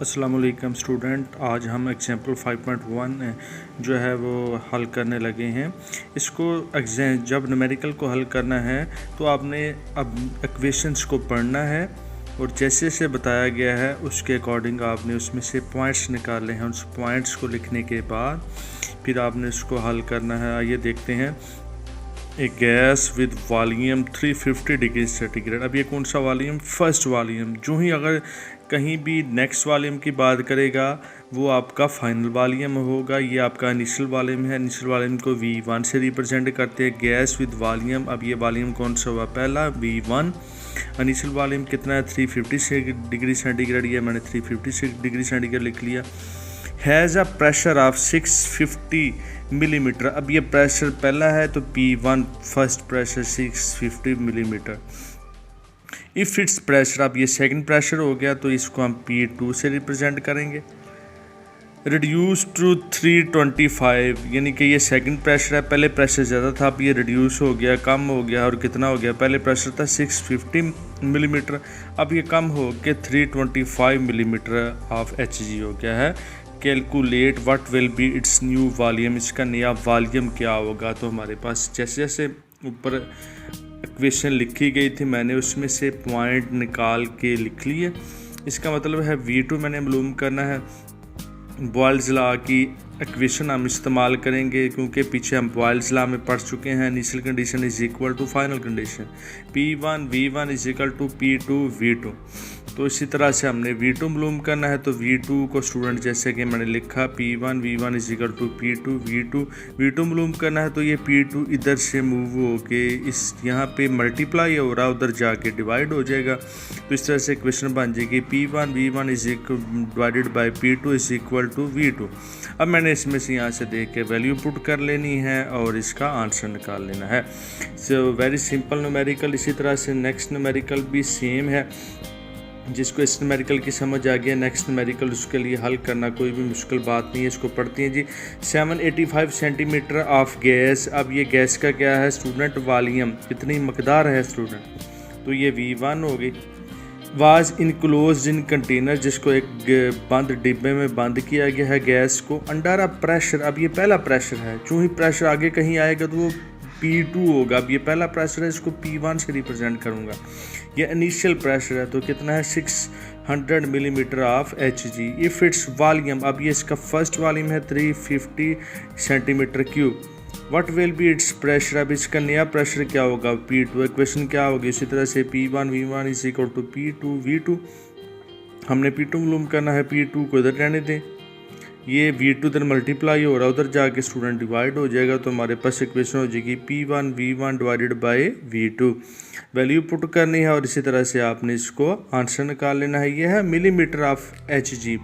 अस्सलाम वालेकुम स्टूडेंट, आज हम एग्जाम्पल 5.1 जो है वो हल करने लगे हैं। इसको जब न्यूमेरिकल को हल करना है तो आपने अब इक्वेशंस को पढ़ना है और जैसे जैसे बताया गया है उसके अकॉर्डिंग आपने उसमें से पॉइंट्स निकालने हैं। उस पॉइंट्स को लिखने के बाद फिर आपने इसको हल करना है। आइए देखते हैं। एक gas with volume 350 degree centigrade. अब ये कौन सा वॉल्यूम? First volume. जो ही अगर कहीं भी नेक्स्ट वॉल्यूम की बात करेगा वो आपका फाइनल वॉल्यूम होगा। ये आपका इनिशियल वॉल्यूम है। इनिशियल वॉल्यूम को V1 से रिप्रेजेंट करते हैं। गैस विद वॉल्यूम, अब ये वॉल्यूम कौन सा हुआ? पहला V1। इनिशियल वॉल्यूम कितना है? 350 डिग्री सेंटीग्रेड। ये मैंने 350 डिग्री सेंटीग्रेड लिख लिया। Has a pressure of 650 millimetre. अब ये प्रेशर पहला है तो P1 first pressure 650 millimetre. If it's pressure, अब ये सेकंड प्रेशर हो गया तो इसको हम P2 से रिप्रेजेंट करेंगे। रिड्यूस टू 325, यानी कि ये सेकंड प्रेशर है। पहले प्रेशर ज़्यादा था, अब ये रिड्यूस हो गया, कम हो गया। और कितना हो गया? पहले प्रेशर था 650 मिलीमीटर, अब ये कम हो के 325 मिलीमीटर ऑफ Hg हो गया है। Calculate what will be it's new volume, इसका नया वॉल्यूम क्या होगा। तो हमारे पास जैसे जैसे ऊपर इक्वेशन लिखी गई थी मैंने उसमें से पॉइंट निकाल के लिख लिए। इसका मतलब है V2 मैंने मालूम करना है। बॉयल्स लॉ की इक्वेशन हम इस्तेमाल करेंगे क्योंकि पीछे हम बॉयल्स लॉ में पढ़ चुके हैं। Initial condition is equal to final condition. P1 V1 is equal to P2 V2। तो इसी तरह से हमने V2 मालूम करना है। तो V2 को स्टूडेंट जैसे कि मैंने लिखा P1 V1 is equal to P2 V2 मालूम करना है। तो ये P2 इधर से मूव हो के इस यहाँ पे मल्टीप्लाई हो रहा है, उधर जाके डिवाइड हो जाएगा। तो इस तरह से इक्वेशन बन जाएगी P1 V1 is equal divided by P2 is equal to V2। अब मैंने इसमें से यहाँ से देख के वैल्यू पुट कर लेनी है और इसका आंसर निकाल लेना है। So very simple numerical. इसी तरह से नेक्स्ट न्यूमेरिकल भी सेम है। जिसको इस न्यूमेरिकल की समझ आ गया, नेक्स्ट न्यूमेरिकल उसके लिए हल करना कोई भी मुश्किल बात नहीं है। इसको पढ़ती हैं जी। 785 सेंटीमीटर ऑफ गैस। अब ये गैस का क्या है स्टूडेंट? वॉल्यूम। कितनी मकदार है स्टूडेंट? तो ये V1 हो गई। वाज इनक्लोज इन कंटेनर, जिसको एक बंद डिब्बे में बंद किया गया है गैस को। अंडर अ प्रेशर, अब ये पहला प्रेशर है। चूँकि प्रेशर आगे कहीं आएगा तो वो P2 होगा। अब ये पहला प्रेशर है, इसको P1 से रिप्रेजेंट करूँगा। ये इनिशियल प्रेशर है तो कितना है? 600 millimetre of Hg। If its volume, अब ये इसका फर्स्ट वॉल्यूम है 350 centimetre cube. What will be it's pressure, अब इसका नया प्रेशर क्या होगा? P2। इक्वेशन क्या होगी? इसी तरह से P1 V1 is equal to P2 V2। हमने P2 मालूम करना है, P2 को इधर रहने दें। ये V2 इधर मल्टीप्लाई हो रहा है, उधर जाके स्टूडेंट डिवाइड हो जाएगा। तो हमारे पास इक्वेशन हो जाएगी P1 V1 divided by V2। Value put करनी है और इसी तरह से आपने इसको आंसर निकाल लेना है। ये है मिलीमीटर ऑफ Hg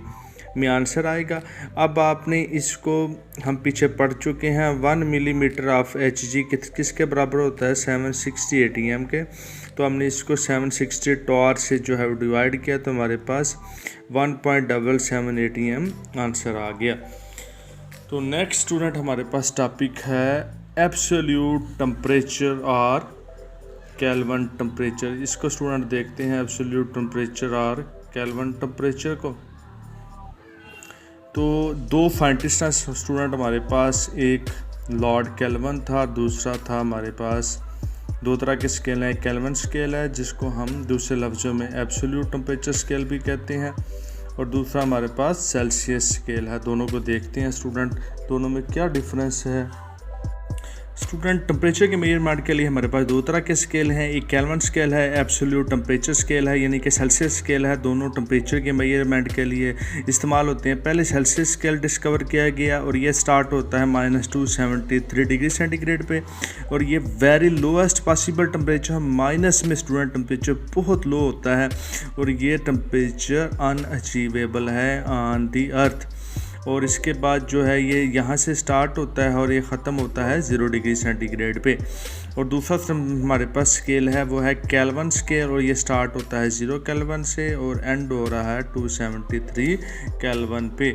में आंसर आएगा। अब आपने इसको हम पीछे पढ़ चुके हैं। 1 मिलीमीटर ऑफ Hg किसके बराबर होता है? 760 ATM के। तो हमने इसको 760 टॉर से जो है डिवाइड किया तो हमारे पास 1.77 ATM आंसर आ गया। तो नेक्स्ट स्टूडेंट हमारे पास टॉपिक है एब्सोल्यूट टेम्परेचर और केल्विन टेम्परेचर। इसको स्टूडेंट देखते हैं, एब्सोल्यूट टेम्परेचर और केल्विन टेम्परेचर को। तो दो साइंटिस्ट हैं स्टूडेंट हमारे पास। एक लॉर्ड केल्विन था, दूसरा था हमारे पास, दो तरह के स्केल हैं। एक केल्विन स्केल है जिसको हम दूसरे लफ्ज़ों में एब्सोल्यूट टेम्परेचर स्केल भी कहते हैं, और दूसरा हमारे पास सेल्सियस स्केल है। दोनों को देखते हैं स्टूडेंट, दोनों में क्या डिफरेंस है। स्टूडेंट टेम्परेचर के मेजरमेंट के लिए हमारे पास दो तरह के स्केल हैं। एक केल्विन स्केल है, एब्सोल्यूट टेम्परेचर स्केल है, यानी कि सेल्सियस स्केल है। दोनों टेम्परेचर के मेजरमेंट के लिए इस्तेमाल होते हैं। पहले सेल्सियस स्केल डिस्कवर किया गया और ये स्टार्ट होता है -273 डिग्री सेंटीग्रेड पे, और ये very lowest possible temperature minus में स्टूडेंट टेम्परेचर बहुत लो होता है, और ये टेम्परेचर अनअचीवेबल है ऑन दी अर्थ। और इसके बाद जो है ये यहाँ से स्टार्ट होता है और ये ख़त्म होता है 0 डिग्री सेंटीग्रेड पे। और दूसरा हमारे पास स्केल है वो है केल्विन स्केल, और ये स्टार्ट होता है 0 केल्विन से और एंड हो रहा है 273 केल्विन पे।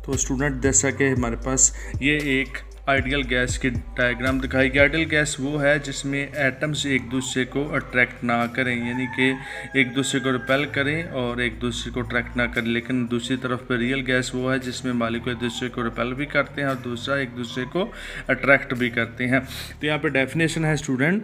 तो स्टूडेंट जैसा कि हमारे पास ये एक आइडियल गैस की डायग्राम दिखाई गई। आइडियल गैस वो है जिसमें एटम्स एक दूसरे को अट्रैक्ट ना करें, यानी कि एक दूसरे को रिपेल करें और एक दूसरे को अट्रैक्ट ना करें। लेकिन दूसरी तरफ पर रियल गैस वो है जिसमें मालिक्यूल एक दूसरे को रिपेल भी करते हैं और दूसरा एक दूसरे को अट्रैक्ट भी करते हैं। तो यहाँ पे डेफिनेशन है student,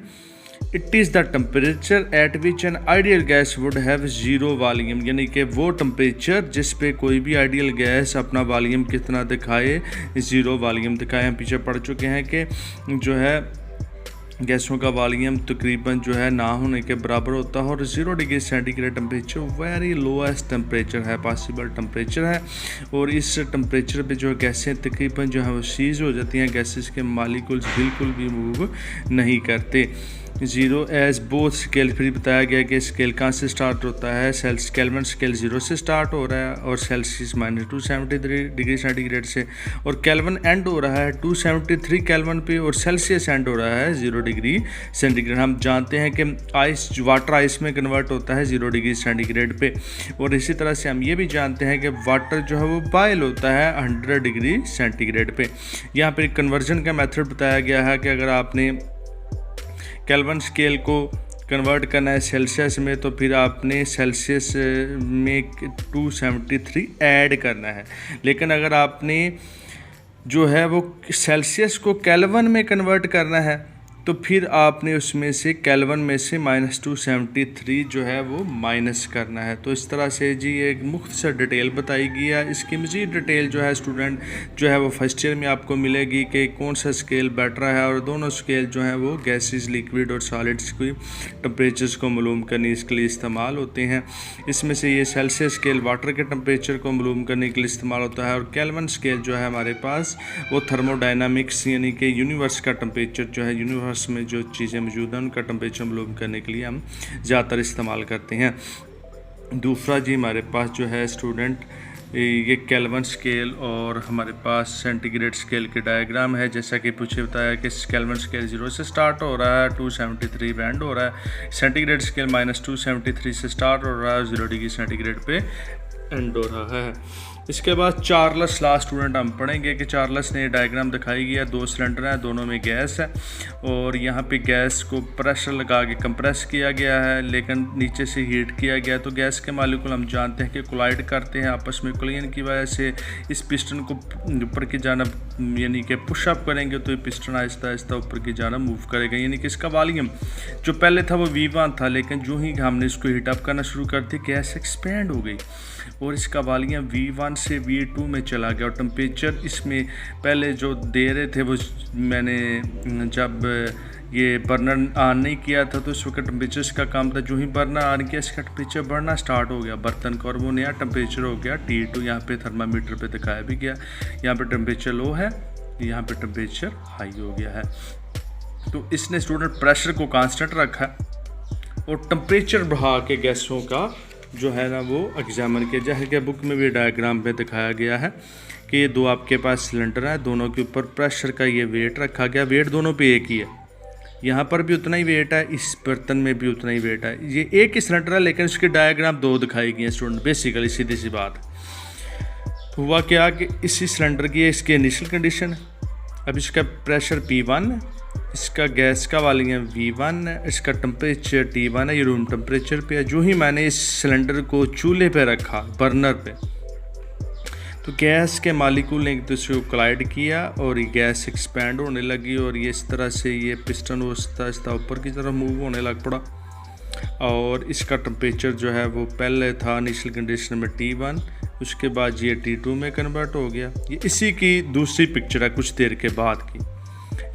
it is the temperature at which an ideal gas would have zero volume, यानी कि वो टेम्परेचर जिस पे कोई भी आइडियल गैस अपना वॉल्यूम कितना दिखाए, ज़ीरो वॉल्यूम दिखाए। हम पीछे पढ़ चुके हैं कि जो है गैसों का वॉल्यूम तकरीबन जो है ना होने के बराबर होता है और 0 degree centigrade temperature vary lowest temperature है, पॉसिबल टेम्परेचर है। और इस टेम्परेचर पे जो गैसें तकरीबन जो है वो सीज हो जाती हैं, गैसेस के मॉलिक्यूल्स बिल्कुल भी मूव नहीं करते। 0 एज बोथ स्केल, फिर बताया गया कि स्केल कहाँ से स्टार्ट होता है, केल्विन स्केल 0 से स्टार्ट हो रहा है और सेल्सियस -273 डिग्री सेंटीग्रेड से, और केल्विन एंड हो रहा है 273 केल्विन पे और सेल्सियस एंड हो रहा है 0 डिग्री सेंटीग्रेड। हम जानते हैं कि आइस, वाटर आइस में कन्वर्ट होता है 0 डिग्री सेंटीग्रेड पे, और इसी तरह से हम ये भी जानते हैं कि वाटर जो है वो बॉयल होता है 100 डिग्री सेंटीग्रेड पे। यहाँ पर कन्वर्जन का मेथड बताया गया है कि अगर आपने केल्विन स्केल को कन्वर्ट करना है सेल्सियस में तो फिर आपने सेल्सियस में 273 ऐड करना है। लेकिन अगर आपने जो है वो सेल्सियस को केल्विन में कन्वर्ट करना है तो फिर आपने उसमें से केल्विन में से -273 जो है वो माइनस करना है। तो इस तरह से जी एक मुख्तसर डिटेल बताई गई है। इसकी मज़ीद डिटेल जो है स्टूडेंट जो है वो फर्स्ट ईयर में आपको मिलेगी कि कौन सा स्केल बेटर है, और दोनों स्केल जो हैं वो गैसेस, लिक्विड और सॉलिड्स की टेम्परेचर्स को मालूम करने इसके लिए इस्तेमाल होते हैं। इसमें से ये सेल्सियस स्केल वाटर के टेम्परेचर को मालूम करने के लिए इस्तेमाल होता है, और केल्विन स्केल जो है हमारे पास वो थर्मोडायनामिक्स यानी कि यूनिवर्स का टेम्परेचर जो है, यूनिवर्स में जो चीज़ें मौजूद हैं उनका टेम्परेचर मालूम करने के लिए हम ज़्यादातर इस्तेमाल करते हैं। दूसरा जी हमारे पास जो है स्टूडेंट ये केल्विन स्केल और हमारे पास सेंटीग्रेड स्केल के डायग्राम है। जैसा कि पूछे बताया कि केल्विन स्केल 0 से स्टार्ट हो रहा है, 273 पे एंड हो रहा है। सेंटीग्रेड स्केल -273 से स्टार्ट हो रहा है, 0 डिग्री सेंटीग्रेड पे एंड हो रहा है। इसके बाद चार्ल्स लॉ स्टूडेंट हम पढ़ेंगे कि चार्ल्स ने डायग्राम दिखाई गया, 2 सिलेंडर हैं, दोनों में गैस है और यहाँ पे गैस को प्रेशर लगा के कंप्रेस किया गया है, लेकिन नीचे से हीट किया गया। तो गैस के मॉलिक्यूल हम जानते हैं कि कोलाइड करते हैं आपस में, कोलिजन की वजह से इस पिस्टन को ऊपर की जानब यानी कि पुशअप करेंगे तो ये पिस्टन आहिस्ता आहिस्ता ऊपर की जानब मूव करेगा। यानी कि इसका वॉल्यूम जो पहले था वो V1 था, लेकिन जो ही हमने इसको हीटअप करना शुरू कर दी गैस एक्सपेंड हो गई और इसका वॉल्यूम V1 से V2 में चला गया। और टेम्परेचर इसमें पहले जो दे रहे थे वो मैंने जब ये बर्नर ऑन नहीं किया था तो इस वक्त टेम्परेचर इसका कम था, जो ही बर्नर ऑन किया इसका टेम्परेचर बढ़ना स्टार्ट हो गया बर्तन का, और वो नया टेम्परेचर हो गया T2। यहाँ पे थर्मामीटर पे दिखाया भी गया, यहाँ पे टेम्परेचर लो है, यहाँ पे टेम्परेचर हाई हो गया है। तो इसने स्टूडेंट प्रेशर को कांस्टेंट रखा और टेम्परेचर बढ़ा के गैसों का जो है ना वो एग्जामिन किया। जैसे कि बुक में भी डायग्राम पे दिखाया गया है कि ये 2 आपके पास सिलेंडर हैं, दोनों के ऊपर प्रेशर का ये वेट रखा गया। वेट दोनों पे एक ही है, यहाँ पर भी उतना ही वेट है, इस बर्तन में भी उतना ही वेट है। ये एक ही सिलेंडर है लेकिन उसकी डायग्राम 2 दिखाई गई हैं स्टूडेंट। बेसिकली सीधी सी बात हुआ क्या कि इसी सिलेंडर की इसकी इनिशियल कंडीशन है, अब इसका प्रेशर P1 है, इसका गैस का वॉल्यूम V1 है, इसका टेम्परेचर T1 है, ये रूम टेम्परेचर पे है। जो ही मैंने इस सिलेंडर को चूल्हे पे रखा बर्नर पे तो गैस के मॉलिक्यूल ने एक दूसरे को कोलाइड किया और ये गैस एक्सपैंड होने लगी और ये इस तरह से ये पिस्टन आहिस्ता ऊपर की तरफ मूव होने लग पड़ा और इसका टेम्परेचर जो है वो पहले था इनिशियल कंडीशन में T1, उसके बाद ये T2 में कन्वर्ट हो गया। ये इसी की दूसरी पिक्चर है कुछ देर के बाद की।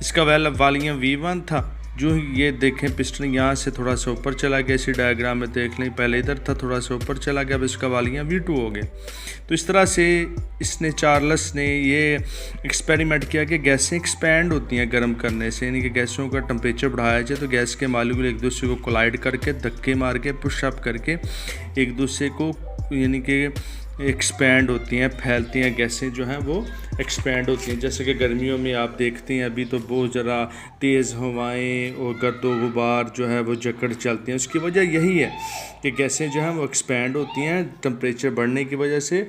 इसका वॉल्यूम V1 था, जो ये देखें पिस्टन यहाँ से थोड़ा सा ऊपर चला गया, इसी डायग्राम में देख लें, पहले इधर था थोड़ा सा ऊपर चला गया, अब इसका वॉल्यूम V2 हो गया। तो इस तरह से इसने चार्ल्स ने ये एक्सपेरिमेंट किया कि गैसें एक्सपैंड होती हैं गर्म करने से, यानी कि गैसों का टेम्परेचर बढ़ाया जाए तो गैस के मॉलिक्यूल एक दूसरे को कोलाइड करके धक्के मार के पुशअप करके एक दूसरे को यानी कि एक्सपैंड होती हैं, फैलती हैं, गैसें जो हैं वो एक्सपैंड होती हैं। जैसे कि गर्मियों में आप देखते हैं अभी तो बहुत ज़रा तेज़ हवाएं और गर्दो गुबार जो है वो जकड़ चलती हैं। उसकी वजह यही है कि गैसें जो हैं वो एक्सपैंड होती हैं टेम्परेचर बढ़ने की वजह से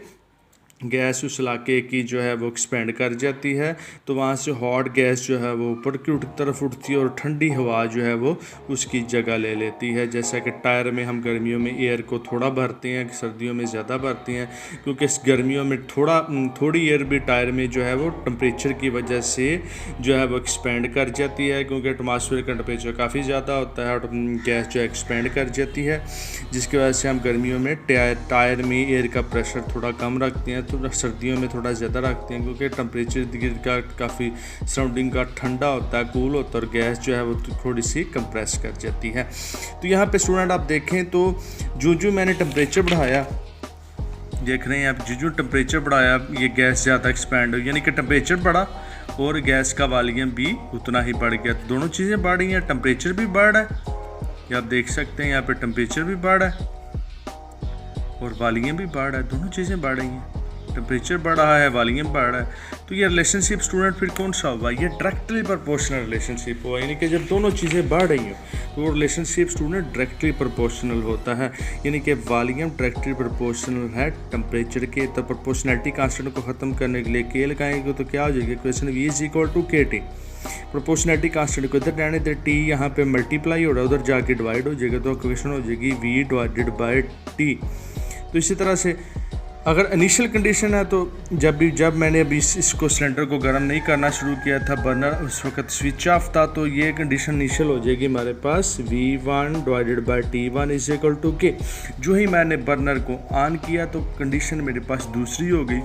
गैस उस इलाके की जो है वो एक्सपेंड कर जाती है, तो वहाँ से हॉट गैस जो है वो ऊपर की तरफ उठती है और ठंडी हवा जो है वो उसकी जगह ले लेती है। जैसा कि टायर में हम गर्मियों में एयर को थोड़ा भरते हैं, सर्दियों में ज़्यादा भरते हैं, क्योंकि इस गर्मियों में थोड़ी एयर भी टायर में जो है वो टेम्परेचर की वजह से जो है वो एक्सपेंड कर जाती है, क्योंकि एटमॉस्फेयर का टेम्परेचर काफ़ी ज़्यादा होता है और गैस जो है एक्सपेंड कर जाती है, जिसकी वजह से हम गर्मियों में टायर में एयर का प्रेशर थोड़ा कम रखते हैं, तो सर्दियों में थोड़ा ज़्यादा रखते हैं, क्योंकि टेम्परेचर का काफ़ी सराउंडिंग का ठंडा होता है, कूल होता है और गैस जो है वो थोड़ी सी कंप्रेस कर जाती है। तो यहाँ पे स्टूडेंट आप देखें तो जो मैंने टेम्परेचर बढ़ाया, देख रहे हैं आप, जो टेम्परेचर बढ़ाया ये गैस ज़्यादा एक्सपैंड हुई, यानी कि टेम्परेचर बढ़ा और गैस का वॉल्यूम भी उतना ही बढ़ गया। तो दोनों चीज़ें बढ़ रही हैं, टेम्परेचर भी बढ़ रहा है, ये आप देख सकते हैं यहाँ पे टेम्परेचर भी बढ़ रहा है और वॉल्यूम भी बढ़ रहा है, दोनों चीज़ें बढ़ रही हैं, टेम्परेचर बढ़ रहा है, वॉल्यूम बढ़ रहा है। तो ये रिलेशनशिप स्टूडेंट फिर कौन सा हुआ, ये डायरेक्टली प्रोपोर्शनल रिलेशनशिप हुआ, यानी कि जब दोनों चीज़ें बढ़ रही हो तो वो रिलेशनशिप स्टूडेंट डायरेक्टली प्रोपोर्शनल होता है, यानी कि वॉल्यूम डायरेक्टली प्रोपोर्शनल है टेम्परेचर के। तो प्रोपोर्शनलिटी कांस्टेंट को ख़त्म करने के लिए के लगाएंगे तो क्या हो जाएगा, equation V is equal to KT। Proportionality constant को इधर रहने दे, T यहाँ पे मल्टीप्लाई हो रहा है, उधर जाके डिवाइड हो जाएगा, तो इक्वेशन हो जाएगी V डिवाइडेड बाई T। तो इसी तरह से अगर इनिशियल कंडीशन है तो जब मैंने अभी इसको सिलेंडर को गर्म नहीं करना शुरू किया था, बर्नर उस वक्त स्विच ऑफ था, तो ये कंडीशन इनिशियल हो जाएगी हमारे पास V1 divided by T1 is equal to K। जो ही मैंने बर्नर को ऑन किया तो कंडीशन मेरे पास दूसरी हो गई,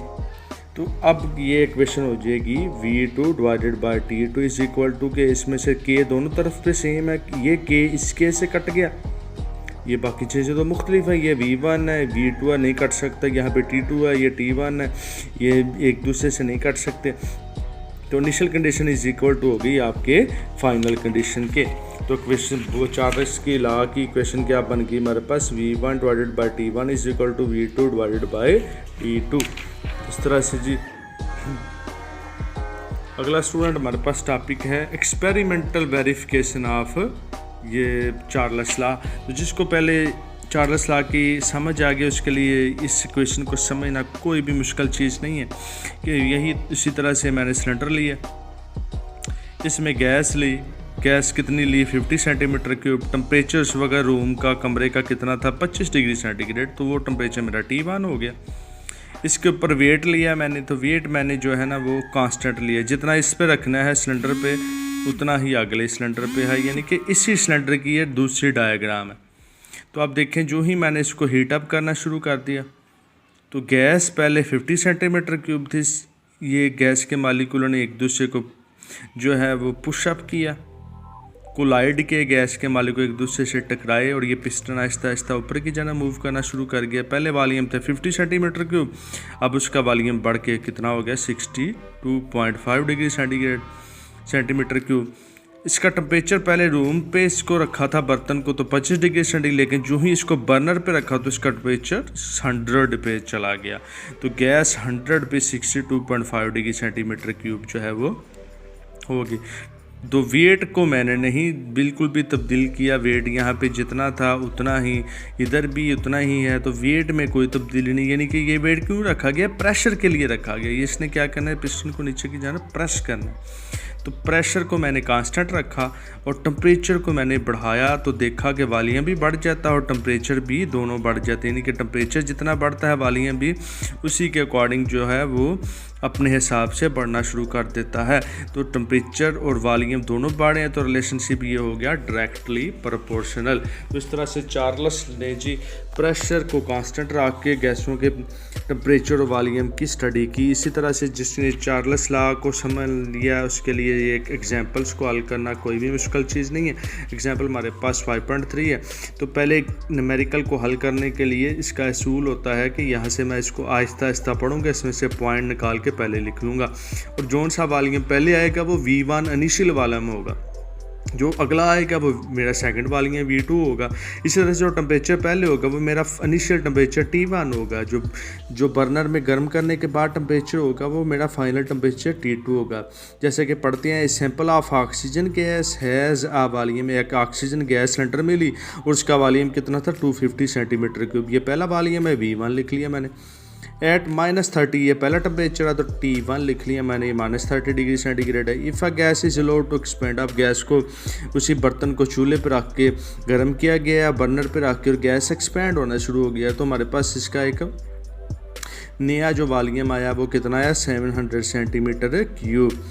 तो अब ये इक्वेशन हो जाएगी V2 divided by T2 is equal to K। इसमें से K दोनों तरफ पे सेम है, ये K इस K से कट गया, ये बाकी चीज़ें तो मुख्तलिफ है, ये V1 है, V2 है, नहीं कट सकता, यहाँ पे T2 है, ये T1 है, ये एक दूसरे से नहीं कट सकते। तो initial condition is equal to हो गई आपके फाइनल कंडीशन के। तो इक्वेशन वो चार्ल्स की लॉ की इक्वेशन क्या बन गई हमारे पास, V1 divided by T1 is equal to V2 divided by T2। इस तरह से जी। अगला स्टूडेंट हमारे पास टॉपिक है एक्सपेरिमेंटल वेरिफिकेशन ऑफ ये चार्ल्स लॉ। तो जिसको पहले चार्ल्स लॉ की समझ आ गई उसके लिए इस इक्वेशन को समझना कोई भी मुश्किल चीज़ नहीं है, कि यही इसी तरह से मैंने सिलेंडर लिया, इसमें गैस ली, गैस कितनी ली 50 सेंटीमीटर क्यूब, टेम्परेचर उस वक्त रूम का कमरे का कितना था 25 डिग्री सेंटीग्रेड, तो वो टेम्परेचर मेरा T1 हो गया। इसके ऊपर वेट लिया मैंने, तो वेट मैंने जो है ना वो कांस्टेंट लिया, जितना इस पे रखना है सिलेंडर पे उतना ही अगले सिलेंडर पे है, यानी कि इसी सिलेंडर की ये दूसरी डायग्राम है। तो आप देखें जो ही मैंने इसको हीट अप करना शुरू कर दिया तो गैस पहले 50 सेंटीमीटर क्यूब थी, ये गैस के मालिक्यूलों ने एक दूसरे को जो है वो पुश अप किया, कोलाइड के गैस के मालिक्यूल एक दूसरे से टकराए और ये पिस्टन आहिस्ता आहिस्ता ऊपर की जाना मूव करना शुरू कर गया। पहले वॉल्यूम था 50 सेंटीमीटर क्यूब, अब उसका वॉल्यूम बढ़ के कितना हो गया 62.5 डिग्री सेंटीमीटर क्यूब। इसका टेम्परेचर पहले रूम पे इसको रखा था बर्तन को तो 25 डिग्री सेंटीग्रेड, लेकिन जो ही इसको बर्नर पे रखा तो इसका टेम्परेचर 100 पे चला गया, तो गैस 100 पे 62.5 डिग्री सेंटीमीटर क्यूब जो है वो होगी। तो वेट को मैंने नहीं बिल्कुल भी तब्दील किया, वेट यहाँ पे जितना था उतना ही इधर भी उतना ही है, तो वेट में कोई तब्दीली नहीं, यानी कि ये वेट क्यों रखा गया, प्रेशर के लिए रखा गया। ये इसने क्या करना है, पिस्टन को नीचे की जाना प्रेस करना, तो प्रेशर को मैंने कांस्टेंट रखा और टेम्परेचर को मैंने बढ़ाया, तो देखा कि वॉल्यूम भी बढ़ जाता है और टेम्परेचर भी दोनों बढ़ जाते हैं, यानी कि टेम्परेचर जितना बढ़ता है वॉल्यूम भी उसी के अकॉर्डिंग जो है वो अपने हिसाब से बढ़ना शुरू कर देता है। तो टेम्परेचर और वॉल्यूम दोनों बढ़े हैं तो रिलेशनशिप ये हो गया डायरेक्टली प्रोपोर्शनल। तो इस तरह से चार्ल्स ने जी प्रेशर को कांस्टेंट रख के गैसों के टेम्परेचर और वॉल्यूम की स्टडी की। इसी तरह से जिसने चार्ल्स लॉ को समझ लिया उसके लिए एक एग्जांपल्स को हल करना कोई भी मुश्किल चीज़ नहीं है। एग्जांपल हमारे पास 5.3 है, तो पहले न्यूमेरिकल को हल करने के लिए इसका असूल होता है कि यहाँ से मैं इसको आहिस्ता आहिस्ता पढ़ूँगा, इसमें से पॉइंट निकाल के पहले लिख लूँगा और जोन सा वॉल्यूम पहले आएगा वो V1 इनिशियल वॉल्यूम होगा, जो अगला आएगा वो मेरा सेकंड वॉल्यूम V2 होगा। इसी तरह से जो टेम्परेचर पहले होगा वो मेरा इनिशियल टेम्परेचर T1 होगा, जो बर्नर में गर्म करने के बाद टेम्परेचर होगा वो मेरा फाइनल टेम्परेचर T2 होगा। जैसे कि पढ़ते हैं sample of oxygen gas has a volume, एक ऑक्सीजन गैस सिलेंडर मिली और उसका वॉल्यूम कितना था 250 सेंटीमीटर क्यूब। ये पहला वॉल्यूम है V1 लिख लिया मैंने। एट -30 ये पहला टेम्परेचर है, तो T1 लिख लिया मैंने, ये -30 डिग्री सेंटीग्रेड है। If a gas is allowed to expand, अब गैस को उसी बर्तन को चूल्हे पर रख के गर्म किया गया, बर्नर पे रख के, और गैस एक्सपेंड होना शुरू हो गया, तो हमारे पास इसका एक नया जो वॉल्यूम आया वो कितना आया, 700 centimetre cube.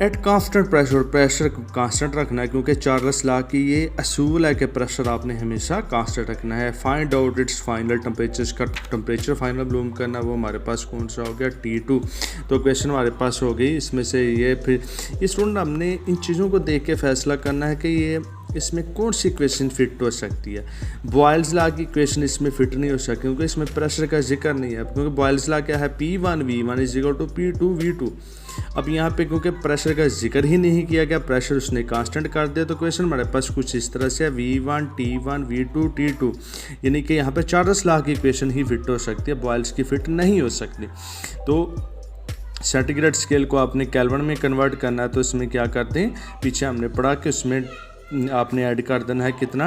At constant pressure, pressure constant रखना है, क्योंकि चार्ल्स लॉ की ये असूल है कि प्रेशर आपने हमेशा कांस्टेंट रखना है। Find out it's final temperature, इसका टेम्परेचर फाइनल मालूम करना, वो हमारे पास कौन सा हो गया, T2। तो क्वेश्चन हमारे पास हो गई इसमें से ये। फिर इस स्टूडेंट हमने इन चीज़ों को देख के फैसला करना है कि ये इसमें कौन सी इक्वेशन फिट हो सकती है। बॉयल्स लॉ की इक्वेशन इसमें फिट नहीं हो सकती, क्योंकि इसमें प्रेशर का जिक्र नहीं है, क्योंकि बॉयल्स लॉ क्या है, P1 V1 is equal to P2 V2। अब यहाँ पे क्योंकि प्रेशर का जिक्र ही नहीं किया गया, प्रेशर उसने कांस्टेंट कर दिया, तो क्वेश्चन हमारे पास कुछ इस तरह से है, V1 T1 V2 T2, यानी कि यहाँ पे चार्ल्स लॉ की इक्वेशन ही फिट हो सकती है, बॉयल्स की फिट नहीं हो सकती। तो सेंटीग्रेड स्केल को आपने केल्विन में कन्वर्ट करना है, तो इसमें क्या करते हैं, पीछे हमने पढ़ा कि उसमें आपने ऐड कर देना है कितना,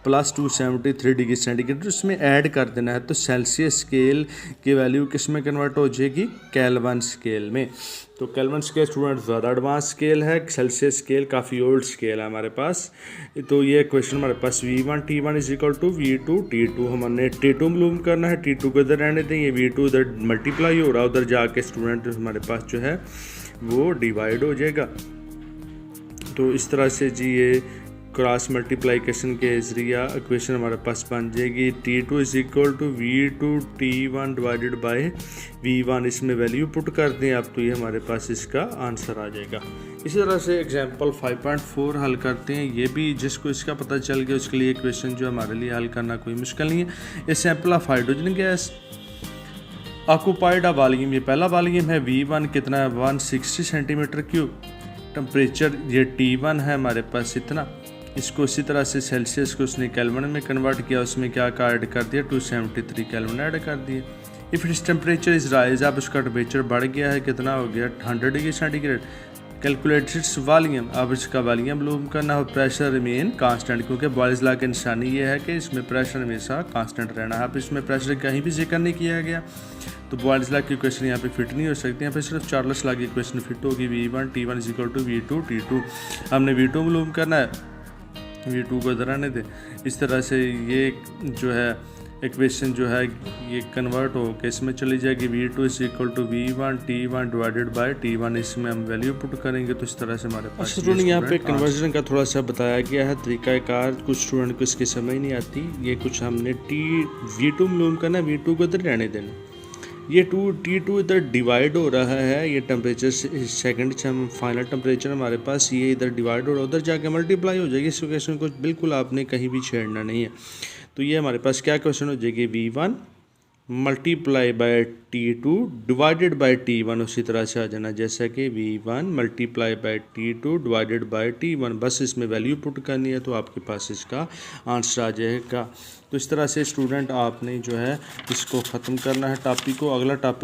+273 डिग्री सेंटीग्रेड उसमें ऐड कर देना है। तो सेल्सियस स्केल की वैल्यू किस में कन्वर्ट हो जाएगी, केल्विन स्केल में। तो केल्विन स्केल स्टूडेंट ज़्यादा एडवांस स्केल है, सेल्सियस स्केल काफ़ी ओल्ड स्केल है हमारे पास। तो ये क्वेश्चन हमारे पास V1 T1 is equal to V2 T2, हमने T2 मालूम करना है, T2 को इधर रहने दें, ये V2 उधर मल्टीप्लाई हो रहा है, उधर जाके स्टूडेंट हमारे पास जो है वो डिवाइड हो जाएगा। तो इस तरह से जी ये क्रॉस मल्टीप्लिकेशन के ज़रिया इक्वेशन हमारे पास बन जाएगी, T2 is equal to V2 T1 divided by V1, इसमें वैल्यू पुट कर दें आप, तो ये हमारे पास इसका आंसर आ जाएगा। इसी तरह से एग्जांपल 5.4 हल करते हैं, ये भी जिसको इसका पता चल गया उसके लिए क्वेश्चन जो हमारे लिए हल करना कोई मुश्किल नहीं है। A sample of hydrogen gas occupied a volume, ये पहला वॉल्यूम है, V1 कितना है, 160 सेंटीमीटर क्यूब। टेम्परेचर ये T1 है हमारे पास इतना, इसको इसी तरह से सेल्सियस को उसने केल्विन में कन्वर्ट किया, उसमें क्या ऐड कर दिया, 273 केल्विन ऐड कर दिए। If its temperature is rise, अब उसका टेम्परेचर बढ़ गया है, कितना हो गया, 100 degree centigrade. Calculate its volume, अब इसका वॉल्यूम मालूम करना हो, प्रेशर रिमेन कांस्टेंट, क्योंकि बॉयल्स लॉ की निशानी ये है कि इसमें प्रेशर हमेशा कांस्टेंट रहना है। अब इसमें प्रेशर कहीं भी जिक्र नहीं किया गया, तो बॉयल्स लॉ की इक्वेशन यहाँ पे फिट नहीं हो सकती, यहाँ पे सिर्फ चार्ल्स लॉ की इक्वेशन फिट होगी, V1 T1 is equal to V2 T2। हमने V2 मालूम करना है, V2 को इधर आने दें। इस तरह से ये जो है इक्वेशन जो है ये कन्वर्ट हो के इसमें चली जाएगी, V2 is equal to V1 T1 divided by T1, इसमें हम वैल्यू पुट करेंगे, तो इस तरह से हमारे पास स्टूडेंट यहाँ पे कन्वर्जन का थोड़ा सा बताया गया है तरीकाकार, कुछ स्टूडेंट को इसकी समझ नहीं आती। ये कुछ हमने V2 मालूम करना, V2 को इधर रहने देना, ये T2 इधर डिवाइड हो रहा है, ये टेम्परेचर सेकंड से हम फाइनल टेम्परेचर हमारे पास ये इधर डिवाइड हो रहा है, उधर जाके मल्टीप्लाई हो जाएगी। इस क्वेश्चन को बिल्कुल आपने कहीं भी छेड़ना नहीं है। तो ये हमारे पास क्या क्वेश्चन हो जाएगी, V1 multiply by T2 divided by T1, उसी तरह से आ जाना जैसा कि V1 multiply by T2 divided by T1, बस इसमें वैल्यू पुट करनी है, तो आपके पास इसका आंसर आ जाएगा। तो इस तरह से स्टूडेंट आपने जो है इसको ख़त्म करना है टॉपिक को। अगला टॉपिक